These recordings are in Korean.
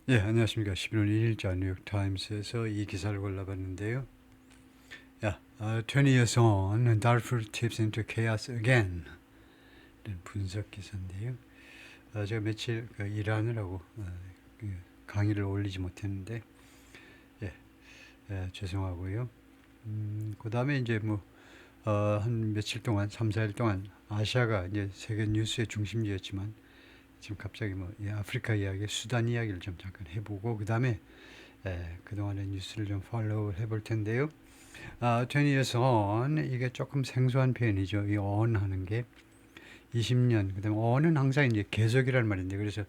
예, 안녕하십니까. 11월 1일자 뉴욕타임스에서 이 기사를 골라봤는데요. 야, 20 years on, Darfur tips into chaos again. 이런 분석 기사인데요. 제가 며칠 일하느라고 그 강의를 올리지 못했는데, 예, 죄송하고요. 그 다음에 이제 한 며칠 동안, 3, 4일 동안 아시아가 이제 세계 뉴스의 중심지였지만, 지금 갑자기 아프리카 이야기, 수단 이야기를 좀 잠깐 해보고, 그 다음에 그동안의 뉴스를 좀 팔로우 해볼 텐데요. 20 years on, 이게 조금 생소한 표현이죠. 이 on 하는 게 20년, 그 다음에 on은 항상 이제 계속이란 말인데, 그래서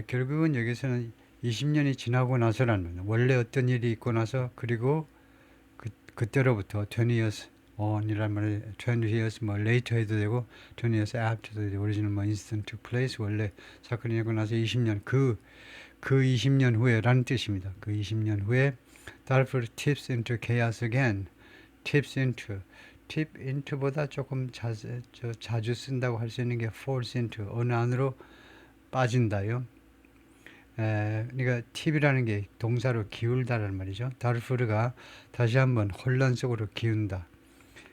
결국은 여기서는 20년이 지나고 나서라는 거예요. 원래 어떤 일이 있고 나서, 그리고 그때로부터 20 years on이란 말을 20 years later 해도 되고 20 years after도 되고, original incident took place, 원래 사건이 일어나고 나서 20년, 그 20년 후에라는 뜻입니다. 그 20년 후에 Darfur tips into chaos again. tips into, tip into보다 조금 자주 쓴다고 할 수 있는 게 falls into, 어느 안으로 빠진다요. 그러니까 팁이라는 게 동사로 기울다라는 말이죠. 다르푸르가 다시 한번 혼란 속으로 기운다.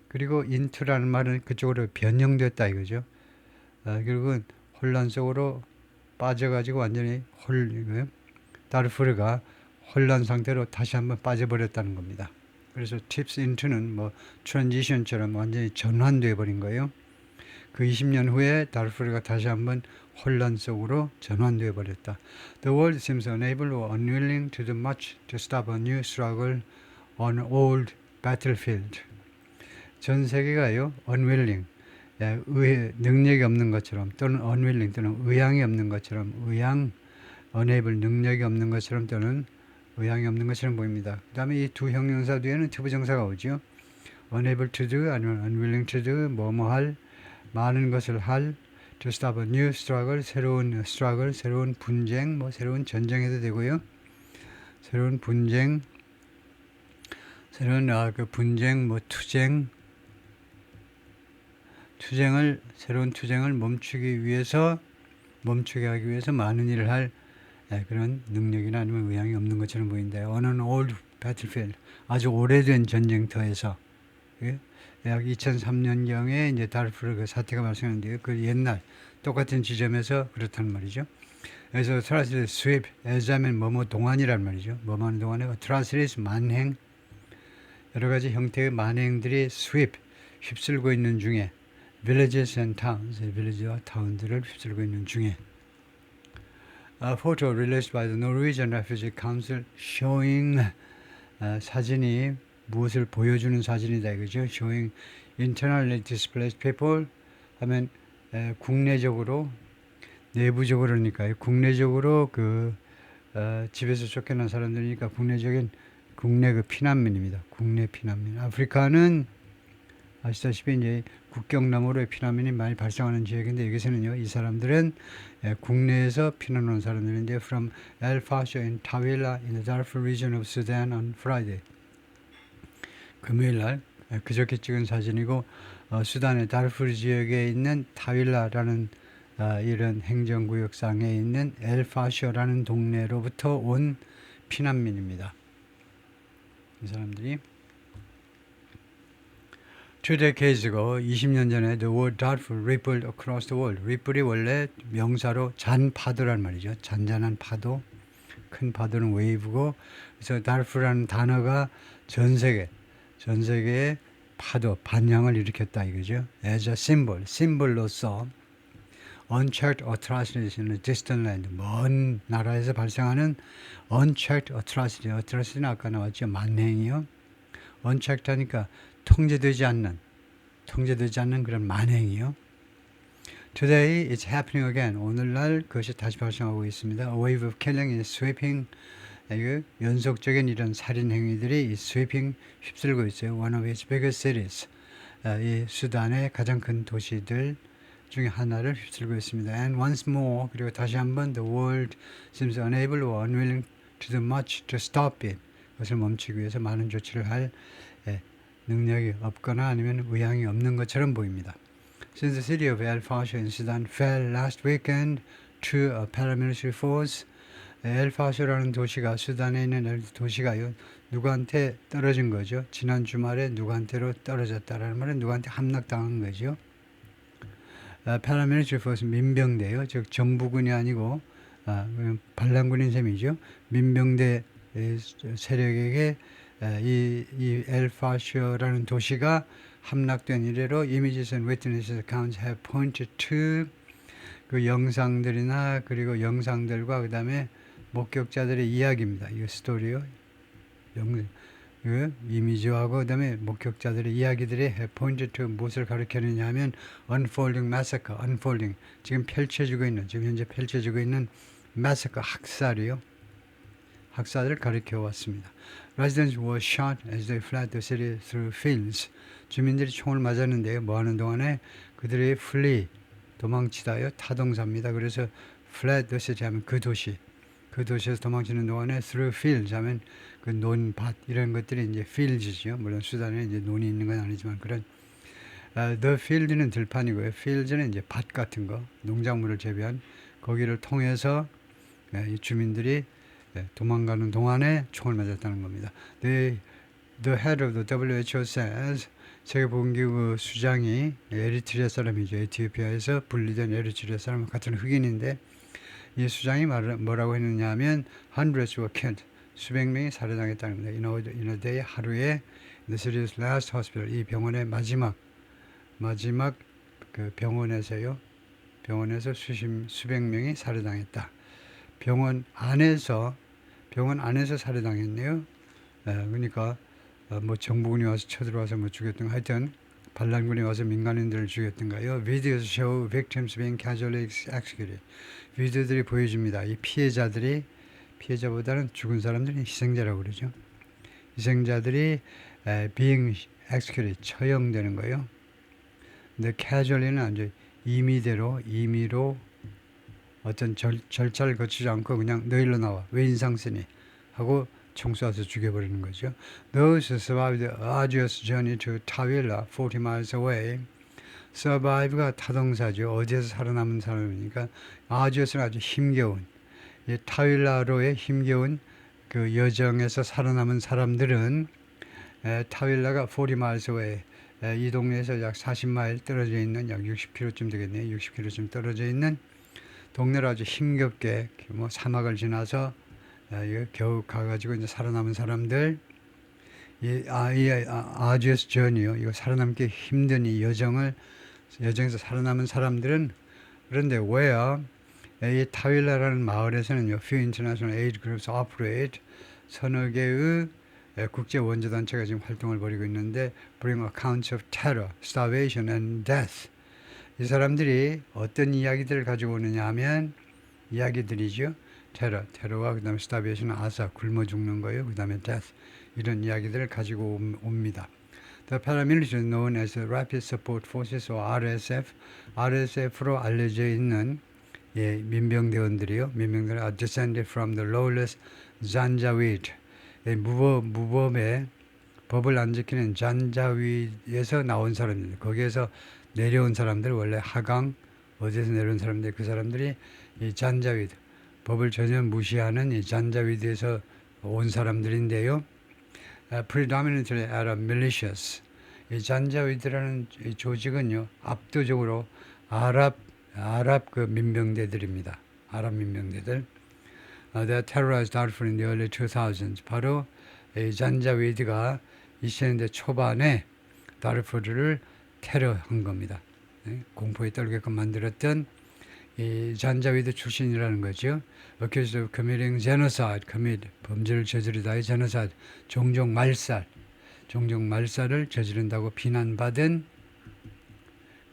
그리고 into라는 말은 그쪽으로 변형됐다 이거죠. 결국은 혼란 속으로 빠져가지고 완전히 다르푸르가 혼란 상태로 다시 한번 빠져버렸다는 겁니다. 그래서 tips into는 transition처럼 완전히 전환돼 버린 거예요. 그 20년 후에 다르푸르가 다시 한번 혼란 속으로 전환돼 버렸다. The world seems unable or unwilling to do much to stop a new struggle on an old battlefield. 전 세계가요, unwilling, 능력이 없는 것처럼, 또는 unwilling, 또는 의향이 없는 것처럼, unable, 능력이 없는 것처럼, 또는 의향이 없는 것처럼 보입니다. 그 다음에 이 두 형용사 뒤에는 투부정사가 오죠. unable to do, 아니면 unwilling to do, 할, 많은 것을 할, to stop a new struggle, 새로운 분쟁, 새로운 전쟁 해도 되고요. 새로운 분쟁, 새로운 투쟁을 멈추게 하기 위해서 많은 일을 할 그런 능력이나 아니면 의향이 없는 것처럼 보인다. On an old battlefield, 아주 오래된 전쟁터에서, 약 2003년경에 이제 다르푸르 그 사태가 발생했는데요. 그 옛날 똑같은 지점에서 그렇단 말이죠. 그래서 트라스리스 스윕, 에자면 동안이란 말이죠. 뭐하는 동안에 트라스리스 만행, 여러 가지 형태의 만행들이 휩쓸고 있는 중에, villages and towns, 빌리지와 타운들을 휩쓸고 있는 중에, A photo released by the Norwegian Refugee Council showing, 사진이 무엇을 보여주는 사진이다 이거죠. showing internally displaced people 하면 국내적으로, 내부적으로니까요. 국내적으로 집에서 쫓겨난 사람들이니까 국내 피난민입니다. 국내 피난민. 아프리카는 아시다시피 이제 국경 너머로의 피난민이 많이 발생하는 지역인데, 여기서는요, 이 사람들은 국내에서 피난 온 사람들인데, from El Fasher in Tawila in the Darfur region of Sudan on Friday. 금요일날 그저께 찍은 사진이고, 수단의 다르푸르 지역에 있는 타윌라라는 이런 행정구역상에 있는 엘파셔라는 동네로부터 온 피난민입니다. 이 사람들이 Two decades ago, 20년 전에 the word Darfur rippled across the world. ripple이 원래 명사로 잔파도란 말이죠. 잔잔한 파도, 큰 파도는 웨이브고, 그래서 Darfur라는 단어가 전 세계의 파도, 반향을 일으켰다 이거죠. As a symbol, 심볼로서 unchecked atrocities in a distant land, 먼 나라에서 발생하는 unchecked atrocity, atrocity는 아까 나왔죠. 만행이요. unchecked 하니까 통제되지 않는 그런 만행이요. Today it's happening again. 오늘날 그것이 다시 발생하고 있습니다. A wave of killing is sweeping. 연속적인 이런 살인 행위들이 이 sweeping 휩쓸고 있어요. One of its biggest cities. 이 수단의 가장 큰 도시들 중에 하나를 휩쓸고 있습니다. And once more, 그리고 다시 한번 the world seems unable or unwilling to do much to stop it. 그것을 멈추기 위해서 많은 조치를 할 능력이 없거나 아니면 의향이 없는 것처럼 보입니다. Since the city of El Fasher in Sudan fell last weekend to a paramilitary force, 엘파쇼라는 도시가 수단에 있는 도시가요 누구한테 떨어진 거죠. 지난 주말에 누구한테로 떨어졌다라는 말은 누구한테 함락당한 거죠. paramilitary force 민병대요. 즉 정부군이 아니고 반란군인 셈이죠. 민병대 세력에게 이 엘파쇼라는 도시가 함락된 이래로 images and witness accounts have pointed to 그 영상들이나 그리고 영상들과 그 다음에 목격자들의 이야기입니다. 이거 스토리요. 그 이미지하고 그 다음에 목격자들의 이야기들이 have pointed to 무엇을 가리키느냐 하면 unfolding massacre, unfolding 지금 현재 펼쳐지고 있는 massacre 학살이요. 학살을 가리켜 왔습니다. Residents were shot as they fled the city through fields. 주민들이 총을 맞았는데요. 뭐 하는 동안에 그들이 flee, 도망치다요. 타동사입니다. 그래서 fled the city 하면 그 도시에서 도망치는 동안에 through fields 하면 그 논밭 이런 것들이 이제 fields죠. 물론 수단에 이제 논이 있는 건 아니지만 그런 the field는 들판이고요. fields는 이제 밭 같은 거, 농작물을 재배한 거기를 통해서 이 주민들이 도망가는 동안에 총을 맞았다는 겁니다. The head of the WHO says 세계보건기구 수장이 에리트리아 사람이죠. 에티오피아에서 분리된 에리트리아 사람 같은 흑인인데 이 수장이 뭐라고 했느냐 하면 hundreds were killed. 수백 명이 살해당했다는 겁니다. In a day 하루에 the city's last hospital 이 병원의 마지막 그 병원에서 수백 명이 살해당했다. 병원 안에서 살해당했네요. 그러니까 뭐 정부군이 와서 쳐들어와서 뭐 죽였던 거 하여튼 반란군이 와서 민간인들을 죽였던가요. Videos show victims being casually executed. 비디오들이 보여줍니다. 이 피해자보다는 죽은 사람들이 희생자라고 그러죠. 희생자들이 being executed, 처형되는 거예요. 근데 casually는 아주 임의로 어떤 절차를 거치지 않고 그냥 너 일로 나와. 왜 인상 쓰니? 하고 총 쏴서 죽여버리는 거죠. Those who survived the arduous journey to Tawila, 40 miles away. survive가 타동사죠. 어디에서 살아남은 사람이니까 arduous는 아주 힘겨운. 이 타윌라로의 힘겨운 그 여정에서 살아남은 사람들은 타윌라가 40 miles away. 이 동네에서 약 40마일 떨어져 있는 약 60km쯤 되겠네요. 60km쯤 떨어져 있는 동네로 아주 힘겹게 뭐 사막을 지나서 겨우 가가지고 이제 살아남은 사람들, arduous journey요. 이거 살아남기 힘든 이 여정에서 살아남은 사람들은 그런데 왜요? 이 타윌라라는 마을에서는요, few international aid groups operate 서너 개의 국제 원조 단체가 지금 활동을 벌이고 있는데 bring accounts of terror, starvation and death. 이 사람들이 어떤 이야기들을 가지고 오느냐 하면 이야기들이죠. 테러와 그 다음에 starvation, 아사, 굶어 죽는 거예요. 그 다음에 death, 이런 이야기들을 가지고 옵니다. The paramilitary known as the Rapid Support Forces or RSF, RSF로 알려져 있는 민병대원들이요. 민병대원 are descended from the lawless Janjaweed. 무법의 법을 안 지키는 잔자위에서 나온 사람들, 거기에서 내려온 사람들, 원래 하강 어디에서 내려온 사람들, 그 사람들이 이 잔자위드, 법을 전혀 무시하는 이 잔자위드에서 온 사람들인데요. predominantly Arab militias. 이 잔자위드라는 이 조직은요, 압도적으로 아랍 그 민병대들입니다. 아랍 민병대들. They terrorized Darfur in the early 2000s. 바로 이 잔자위드가 2000년대 초반에 다르푸르를 테러한 겁니다. 공포에 떨게끔 만들었던 이 잔자위드 출신이라는 거죠. Accused of committing genocide, 범죄를 저지르다의 genocide, 종족 말살을 저지른다고 비난받은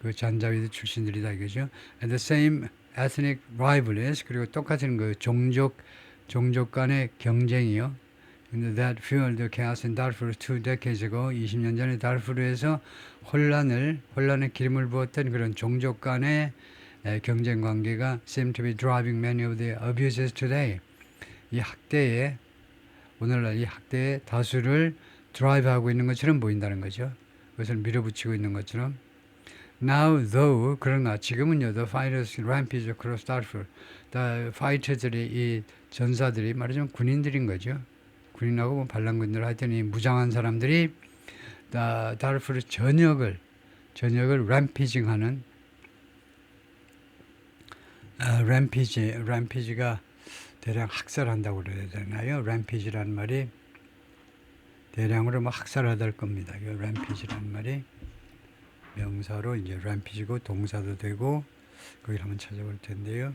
그 잔자위드 출신들이다 이거죠. And the same ethnic rivalries, 그리고 똑같은 그 종족 간의 경쟁이요. That fueled the chaos in Darfur 2 decades ago. 20년 전에 다르푸르에서 혼란의 기름을 부었던 그런 종족 간의 경쟁 관계가 seem to be driving many of the abuses today. 오늘날 이 학대의 다수를 드라이브하고 있는 것처럼 보인다는 거죠. 그것을 밀어붙이고 있는 것처럼. Now though, 그러나 지금은요, the fighters rampage across Darfur. 다 파이터들이 이 전사들이 말하자면 군인들인 거죠. 군인하고 뭐 반란군들 하여튼 이 무장한 사람들이 다 다르푸르 전역을 램피징하는 램피지가 대량 학살한다고 그래야 되나요? 램피지라는 말이 대량으로 뭐 학살하다 겁니다. 이 램피지라는 말이 명사로 이제 램피지고 동사도 되고 거기를 한번 찾아볼 텐데요.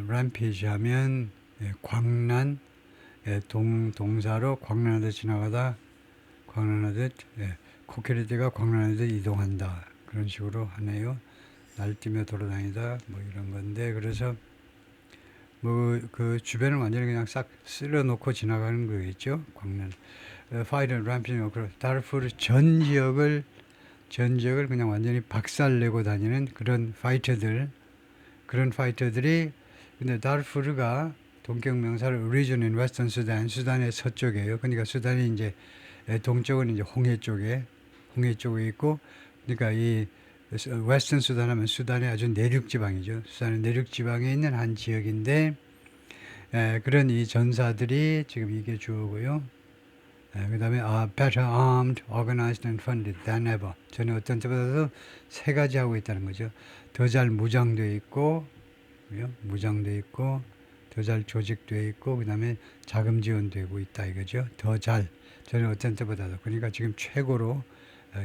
램피지 하면 광란 동사로 광란하듯 지나가다 광란하듯 코끼리띠가 광란하듯 이동한다. 그런 식으로 하네요. 날뛰며 돌아다니다 뭐 이런 건데 그래서 뭐 그 주변을 완전히 그냥 싹 쓸어놓고 지나가는 거겠죠. 광란. 파이터 램피지 다르푸르 전 지역을 그냥 완전히 박살내고 다니는 그런 파이터들이 근데 다르푸르가 동격명사를 region in Western Sudan, 수단의 서쪽이에요. 그러니까 수단이 이제 동쪽은 이제 홍해 쪽에 있고, 그러니까 이 웨스턴 수단 하면 수단의 아주 내륙 지방이죠. 수단의 내륙 지방에 있는 한 지역인데 그런 이 전사들이 지금 이게 주어고요. 그 다음에 better armed, organized and funded than ever. 전에 어떤 때보다도 세 가지 하고 있다는 거죠. 더 잘 무장되어 있고, 더 잘 조직되어 있고, 그 다음에 자금 지원되고 있다 이거죠. 더 잘, 전에 어떤 때보다도. 그러니까 지금 최고로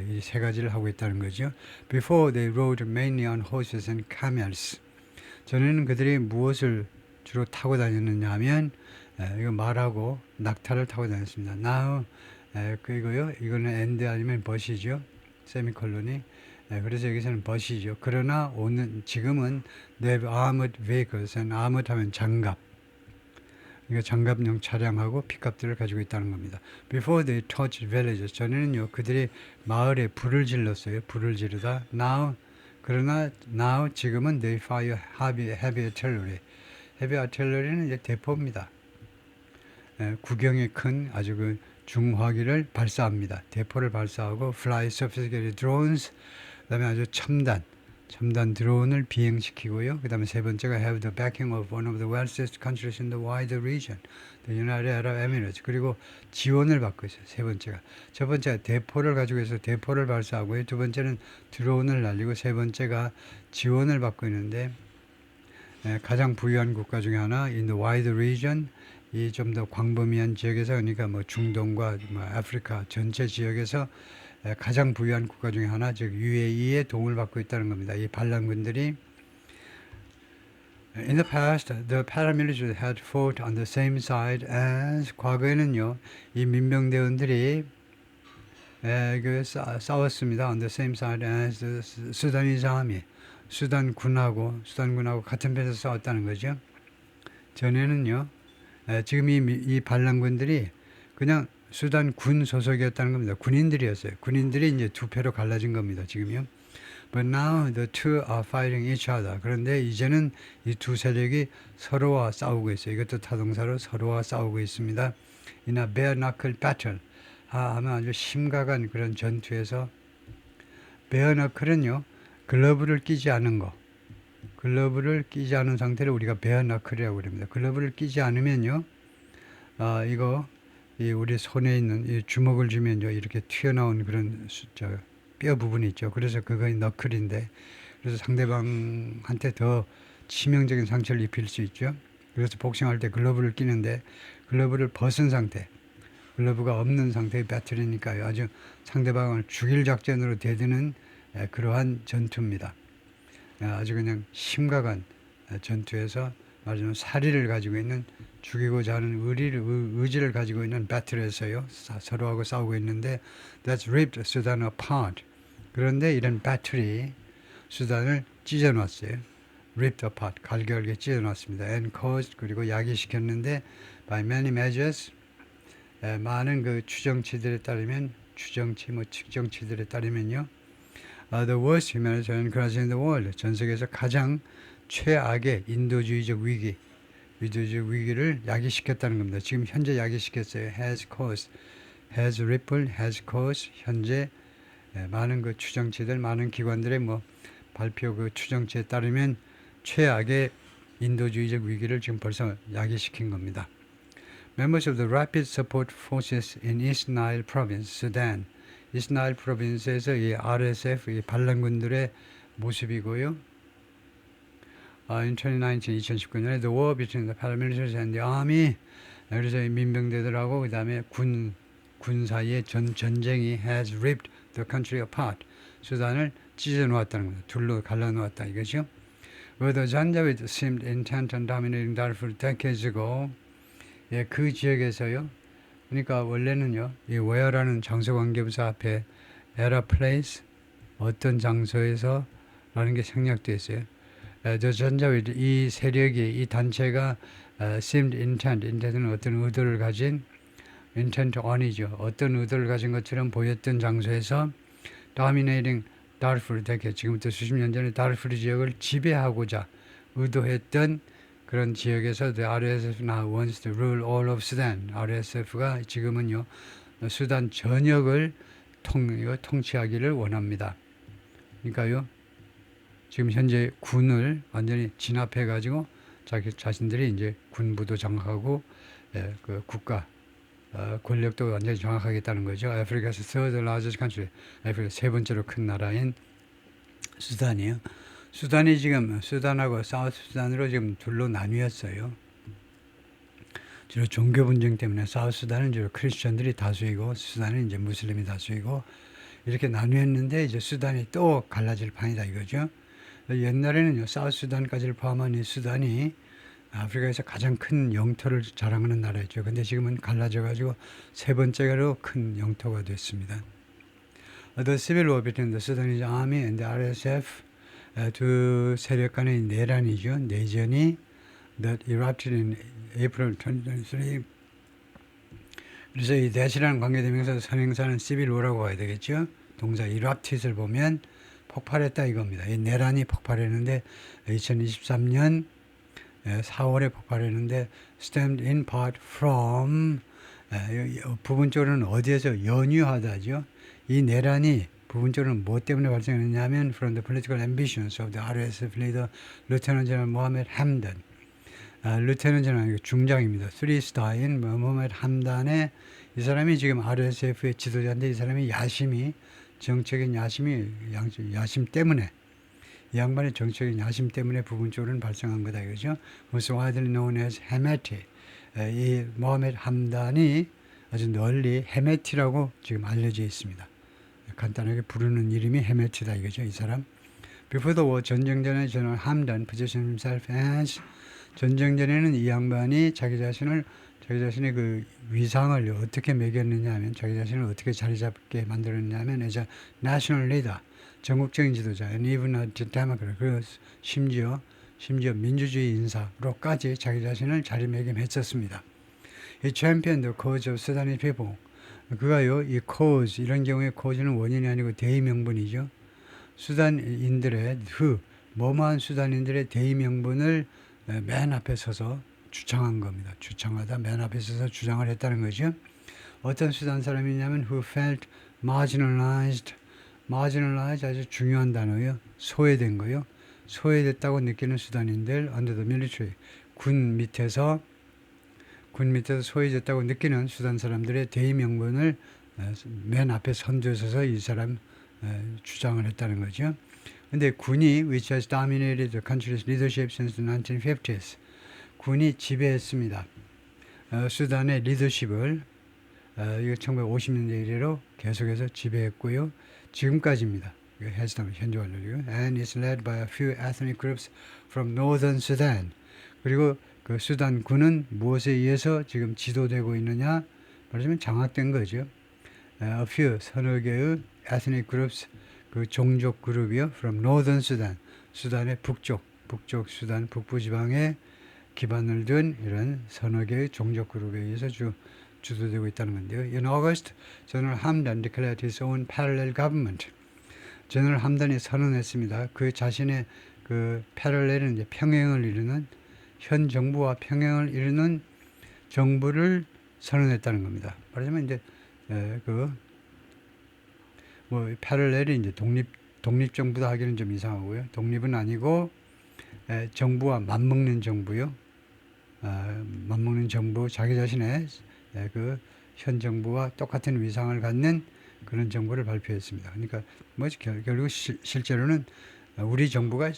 이 세 가지를 하고 있다는 거죠. Before they rode mainly on horses and camels. 전에는 그들이 무엇을 주로 타고 다녔느냐 하면 이거 말하고 낙타를 타고 다녔습니다. Now 그거요. 이거는 and 아니면 but이죠. 세미콜론이. 그래서 여기서는 but이죠. 그러나 지금은 they have armored vehicles and armored 하면 장갑. 그러니까 장갑용 차량하고 픽업들을 가지고 있다는 겁니다. Before they touched villages. 전에는요. 그들이 마을에 불을 질렀어요. 불을 지르다. 그러나 지금은 they fire heavy artillery. 헤비 아틀러리는 이제 대포입니다. 구경에 큰 아주 그 중화기를 발사합니다. 대포를 발사하고 fly sophisticated drones, 그다음에 아주 첨단 드론을 비행시키고요. 그다음에 세 번째가 have the backing of one of the wealthiest countries in the wider region, the United Arab Emirates. 그리고 지원을 받고 있어요. 세 번째가. 첫 번째가 대포를 가지고 있어서 대포를 발사하고요. 두 번째는 드론을 날리고 세 번째가 지원을 받고 있는데 가장 부유한 국가 중에 하나, in the wide region, 이 좀 더 광범위한 지역에서, 그러니까 뭐 중동과 뭐 아프리카 전체 지역에서 가장 부유한 국가 중에 하나, 즉 UAE의 도움을 받고 있다는 겁니다. 이 반란군들이 In the past, the paramilitaries had fought on the same side as 과거에는요, 이 민병대원들이 싸웠습니다. On the same side as the Sudanese army. 수단군하고 같은 편에서 싸웠다는 거죠. 전에는요, 지금 이 반란군들이 그냥 수단군 소속이었다는 겁니다. 군인들이었어요. 군인들이 이제 두 패로 갈라진 겁니다. 지금요. But now the two are fighting each other. 그런데 이제는 이 두 세력이 서로와 싸우고 있어요. 이것도 타동사로 서로와 싸우고 있습니다. In a bare knuckle battle. 하면 아주 심각한 그런 전투에서 bare knuckle은요, 글러브를 끼지 않은 거. 글러브를 끼지 않은 상태를 우리가 베어 너클이라고 그럽니다. 글러브를 끼지 않으면요, 우리 손에 있는 이 주먹을 쥐면요, 이렇게 튀어나온 그런 뼈 부분이 있죠. 그래서 그거의 너클인데, 그래서 상대방한테 더 치명적인 상처를 입힐 수 있죠. 그래서 복싱할 때 글러브를 끼는데, 글러브를 벗은 상태, 글러브가 없는 상태의 배틀이니까요. 아주 상대방을 죽일 작전으로 대드는 그러한 전투입니다. 아주 그냥 심각한 전투에서 말하자면 사리를 가지고 있는, 죽이고자 하는 의지를 가지고 있는 배틀에서요, 서로하고 싸우고 있는데 that's ripped Sudan apart. 그런데 이런 배틀이 수단을 찢어놨어요. ripped apart, 갈겨갈게 찢어놨습니다. and caused, 그리고 야기시켰는데 by many measures, 많은 그 측정치들에 따르면요, the worst humanitarian crisis in the world, 전 세계에서 가장 최악의 인도주의적 위기를 야기시켰다는 겁니다. 지금 현재 야기시켰어요. has caused, has rippled, has caused, 현재 많은 그 추정치들, 많은 기관들의 뭐 발표 그 추정치에 따르면 최악의 인도주의적 위기를 지금 벌써 야기시킨 겁니다. Members of the Rapid Support Forces in East Nile Province, Sudan. East Nile Province에서 이 RSF 이 반란군들의 모습이고요. In 2019년에 the war between the paramilitaries and the army. 그래서 민병대들하고 그 다음에 군 사이의 전쟁이 has ripped the country apart. 수단을 찢어 놓았다는 겁니다. 둘로 갈라 놓았다 이거죠. Where the Janjaweed seemed intent on dominating Darfur decades ago. 예, 그 지역에서요. 그러니까 원래는요. 이 where라는 장소관계부사 앞에 at a place 어떤 장소에서 라는 게 생략되어 있어요. The Janjaweed 이 세력이 이 단체가 seemed intent는 어떤 의도를 가진 intent on이죠. 어떤 의도를 가진 것처럼 보였던 장소에서 dominating Darfur decades 지금부터 수십 년 전에 다르푸르 지역을 지배하고자 의도했던 그런 지역에서 the RSF now wants to rule all of Sudan. RSF가 지금은요 수단 전역을 통치하기를 원합니다. 그러니까요 지금 현재 군을 완전히 진압해 가지고 자신들이 이제 군부도 장악하고 그 국가 권력도 완전히 장악하겠다는 거죠. 아프리카에서 third largest country, 아프리카 세 번째로 큰 나라인 수단이요. 수단이 지금 수단하고 사우스 수단으로 지금 둘로 나뉘었어요. 주로 종교 분쟁 때문에 사우스 수단은 주로 크리스천들이 다수이고 수단은 이제 무슬림이 다수이고 이렇게 나뉘었는데 이제 수단이 또 갈라질 판이다 이거죠. 옛날에는요 사우스 수단까지를 포함한 이 수단이 아프리카에서 가장 큰 영토를 자랑하는 나라였죠. 근데 지금은 갈라져 가지고 세 번째로 큰 영토가 됐습니다. The civil war between the Sudanese army and the RSF 두 세력 간의 내란이죠. 내전이 that erupted in April 2023. 그래서 이 that이라는 관계대명사 선행사는 civil war라고 봐야 되겠죠. 동사 erupted을 보면 폭발했다 이겁니다. 이 내란이 폭발했는데 2023년 4월에 폭발했는데 stemmed in part from 부분적으로는 어디에서 연유하다죠. 이 내란이 부분적으로는 뭐 때문에 발생했냐면 from the political ambitions of the RSF leader Lieutenant General Mohammed Hamdan. 루테넌 제너럴 중장입니다. 3스타인 모하메드 함단의 이 사람이 지금 RSF의 지도자인데 이 사람이 정적인 야심 때문에 이 양반의 정적인 야심 때문에 부분적으로는 발생한 거다 이거죠. Also widely known as Hemeti. 이 모하메드 함단이 아주 널리 헤메티라고 지금 알려져 있습니다. 간단하게 부르는 이름이 헤메티다 이거죠. 이 사람. Before the war, 전쟁 전에 General Hamdan positioned himself as 전쟁 전에는 이 양반이 자기 자신의 그 위상을 어떻게 매겼느냐 하면 자기 자신을 어떻게 자리 잡게 만들었느냐 하면 as a national leader, 전국적인 지도자, and even a democrat, 그리고 심지어 민주주의 인사로까지 자기 자신을 자리매김했었습니다. He championed the cause of Sudanese people. 그가요, 이 cause, 이런 경우에 cause는 원인이 아니고 대의명분이죠. 수단인들의 뭐뭐한 수단인들의 대의명분을 맨 앞에 서서 주창한 겁니다. 주창하다 맨 앞에 서서 주장을 했다는 거죠. 어떤 수단 사람이냐면 who felt marginalized 아주 중요한 단어예요. 소외된 거요. 소외됐다고 느끼는 수단인들 under the military 군 밑에서 소외됐다고 느끼는 수단 사람들의 대의명분을 맨 앞에 선두에 서서 이 사람 주장을 했다는 거죠. 근데 군이 which has dominated the country's leadership since the 1950s 군이 지배했습니다. 수단의 리더십을 이거 1950년대 이래로 계속해서 지배했고요. 지금까지입니다. 이거 해수담 현재 완료고요. And is led by a few ethnic groups from northern Sudan. 그리고 그 수단 군은 무엇에 의해서 지금 지도되고 있느냐? 말하자면 장악된 거죠. A few 서너 개의 ethnic groups 그 종족 그룹이요. From northern Sudan. 수단의 북쪽 수단 북부 지방에 기반을 둔 이런 서너 개의 종족 그룹에 의해서 주도되고 있다는 건데요. In August, General Hamdan declared his own parallel government. General Hamdan이 선언했습니다. 그 자신의 그 parallel은 이제 평행을 이루는 현 정부와 평행을 이루는 정부를 선언했다는 겁니다. 말하자면 이제 뭐 패럴렐이 이제 독립정부다 하기는 좀 이상하고요. 독립은 아니고 정부와 맞먹는 정부요. 맞먹는 정부, 자기 자신의 그 현 정부와 똑같은 위상을 갖는 그런 정부를 발표했습니다. 그러니까 뭐 결국 실제로는 우리 정부가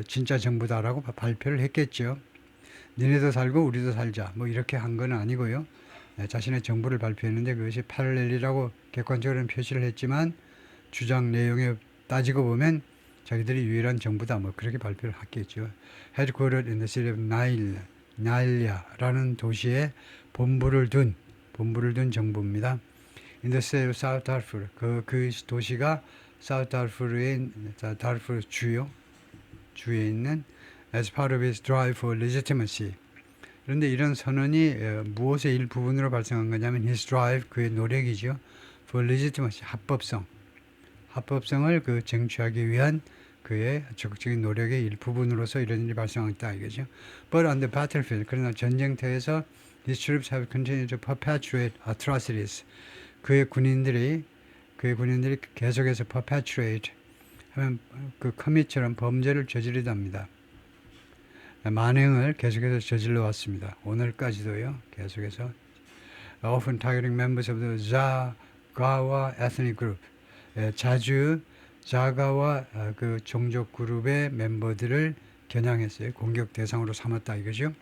진짜 정부다라고 발표를 했겠죠. 니네도 살고 우리도 살자 뭐 이렇게 한 건 아니고요. 자신의 정부를 발표했는데 그것이 패럴렐이라고 객관적으로는 표시를 했지만 주장 내용에 따지고 보면 자기들이 유일한 정부다 뭐 그렇게 발표를 했겠죠. Headquartered in the city of 나일야라는 도시에 본부를 둔 정부입니다. In the city of South Darfur 그 도시가 South Darfur 주에 있는 as part of his drive for legitimacy. 그런데 이런 선언이 무엇의 일부분으로 발생한 거냐면 his drive 그의 노력이죠. for legitimacy 합법성을 그 쟁취하기 위한 그의 적극적인 노력의 일부분으로서 이런 일이 발생했다 이거죠. But on the battlefield 그러나 전쟁터에서 his troops have continued to perpetuate atrocities. 그의 군인들이 계속해서 perpetuate 하면 그 커밋처럼 범죄를 저지르답니다. 만행을 계속해서 저질러 왔습니다. 오늘까지도요. 계속해서 often targeting members of the Zagawa ethnic group. 자주 자가와 그 종족 그룹의 멤버들을 겨냥했어요. 공격 대상으로 삼았다 이거죠.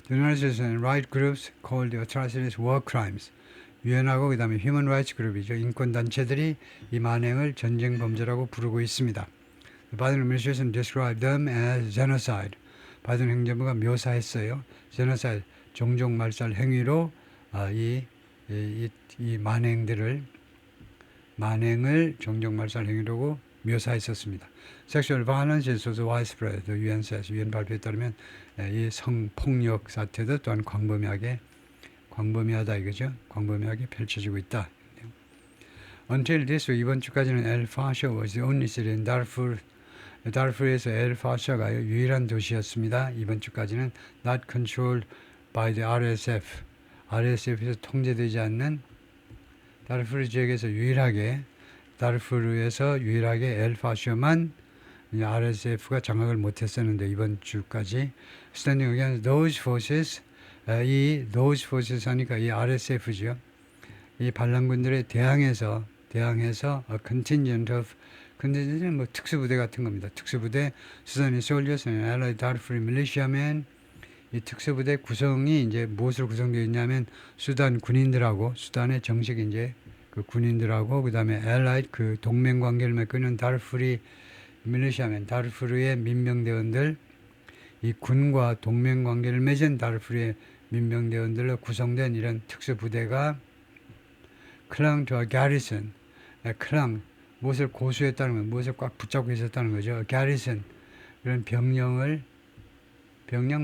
The United States and right groups called the atrocities war crimes. 유엔하고 그 다음에 Human Rights 그룹이죠. 인권단체들이 이 만행을 전쟁 범죄라고 부르고 있습니다. The Biden administration described them as genocide. 바이든 행정부가 묘사했어요. genocide, 종족 말살 행위로 이 만행을 종족 말살 행위라고 묘사했었습니다. Sexual violence is also widespread. The UN says, UN 발표에 따르면 이 성폭력 사태도 또한 광범위하다 이거죠. 광범위하게 펼쳐지고 있다. Until this week, 이번 주까지는 El Fasher was the only city in Darfur. 다르푸르에서 El Fasher가 유일한 도시였습니다. 이번 주까지는 not controlled by the RSF. RSF에서 통제되지 않는 다르푸르 지역에서 다르푸르에서 유일하게 El Fasher만 RSF가 장악을 못했었는데 이번 주까지 standing against those forces. those forces 하니까 이 RSF죠. 이 반란군들에 대항해서 a contingent은 뭐 특수부대 같은 겁니다. 특수부대, Sudanese soldiers and allied Darfur militiamen. 이 특수부대 구성이 이제 무엇으로 구성되어 있냐면 수단의 정식 이제 그 군인들하고 그 다음에 allied 그 동맹 관계를 맺고 있는 다르푸리 밀리시아멘, 다르푸르의 민병대원들, 이 군과 동맹 관계를 맺은 다르푸르의 민병대원들로 구성된 이런 특수부대가 클랑 to a garrison, 클랑 무엇을 고수했다는 거예요. 무엇을 꽉 붙잡고 있었다는 거죠. garrison 그런 병영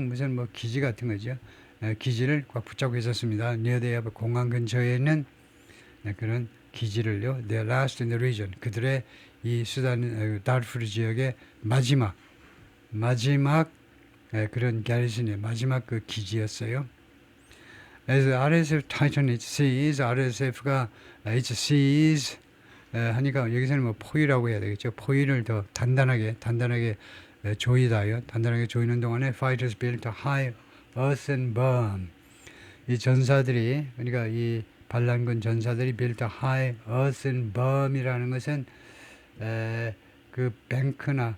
무슨 뭐 기지 같은 거죠. 기지를 꽉 붙잡고 있었습니다. near the 공항 근처에 있는 그런 기지를요. They last in the region. 그들의 이 수단 다르푸르 지역의 마지막 그런 garrison의 마지막 그 기지였어요. As RSF tightened its seas, RSF가 its seas 하니까 여기서는 뭐 포위라고 해야 되겠죠. 포위를 더 단단하게 조이다요. 단단하게 조이는 동안에 fighters built a high earthen berm. 이 전사들이 그러니까 이 반란군 전사들이 built a high earthen berm이라는 것은 그 뱅크나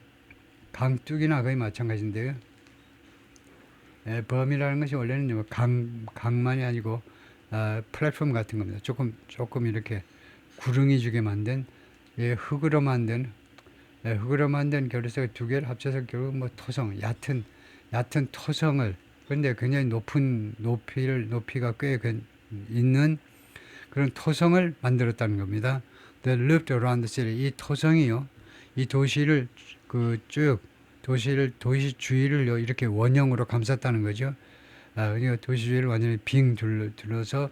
강둑이나 거의 마찬가지인데요. berm이라는 것이 원래는 강만이 아니고 플랫폼 같은 겁니다. 조금 이렇게 구릉이 주게 만든 흙으로 만든 결의석 두 개를 합쳐서 결국 뭐 토성 얕은 토성을 그런데 굉장히 높은 높이가 꽤 있는 그런 토성을 만들었다는 겁니다. They looped around the city. 이 토성이요, 이 도시를 도시 주위를 이렇게 원형으로 감쌌다는 거죠. 그러니까 도시 주위를 완전히 빙 둘러서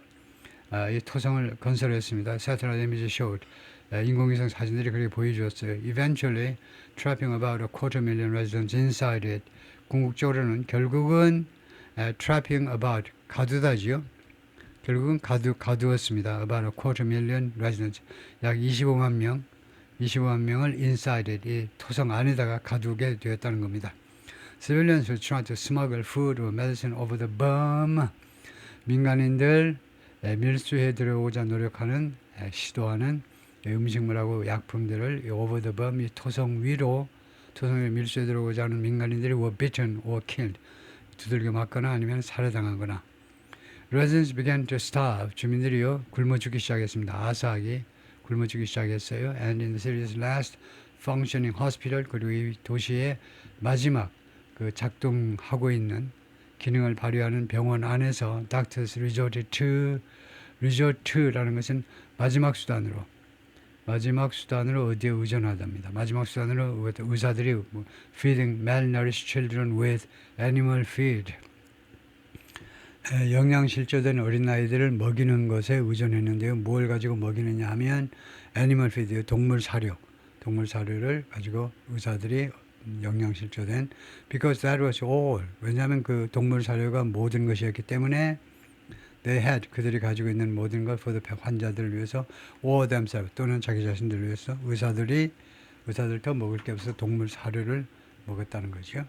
이 토성을 건설했습니다. Satellite images showed. 인공위성 사진들이 그렇게 보여주었어요. Eventually, trapping about 250,000 residents inside it. 궁극적으로는 결국은 trapping about 가두다지요. 결국은 가두었습니다. About 250,000 residents. 약 25만 명 25만 명을 inside it, 이 토성 안에다가 가두게 되었다는 겁니다. Civilians who tried to smuggle food or medicine over the bomb. 민간인들 밀수해 들어오자 노력하는 시도하는 음식물하고 약품들을 over the bomb, 이 토성 위로 토성에 밀수해 들어오자 하는 민간인들이 were bitten or killed, 두들겨 맞거나 아니면 살해당하거나. Residents began to starve. 주민들이요 굶어 죽기 시작했습니다. 아사하기 굶어 죽기 시작했어요. And in the city's last functioning hospital, 그리고 이 도시의 마지막 그 작동하고 있는 기능을 발휘하는 병원 안에서 doctors resorted to라는 것은 마지막 수단으로 어디에 의존하답니다. 마지막 수단으로 의사들이 feeding malnourished children with animal feed, 영양실조된 어린아이들을 먹이는 것에 의존했는데요. 뭘 가지고 먹이느냐 하면 애니멀 피드, 동물 사료를 가지고 의사들이 영양실조된 because that was all, 왜냐하면 그 동물 사료가 모든 것이었기 때문에 they had, 그들이 가지고 있는 모든 것 for the 환자들을 위해서 or themselves, 또는 자기 자신들을 위해서 의사들도 먹을 게 없어서 동물 사료를 먹었다는 거죠.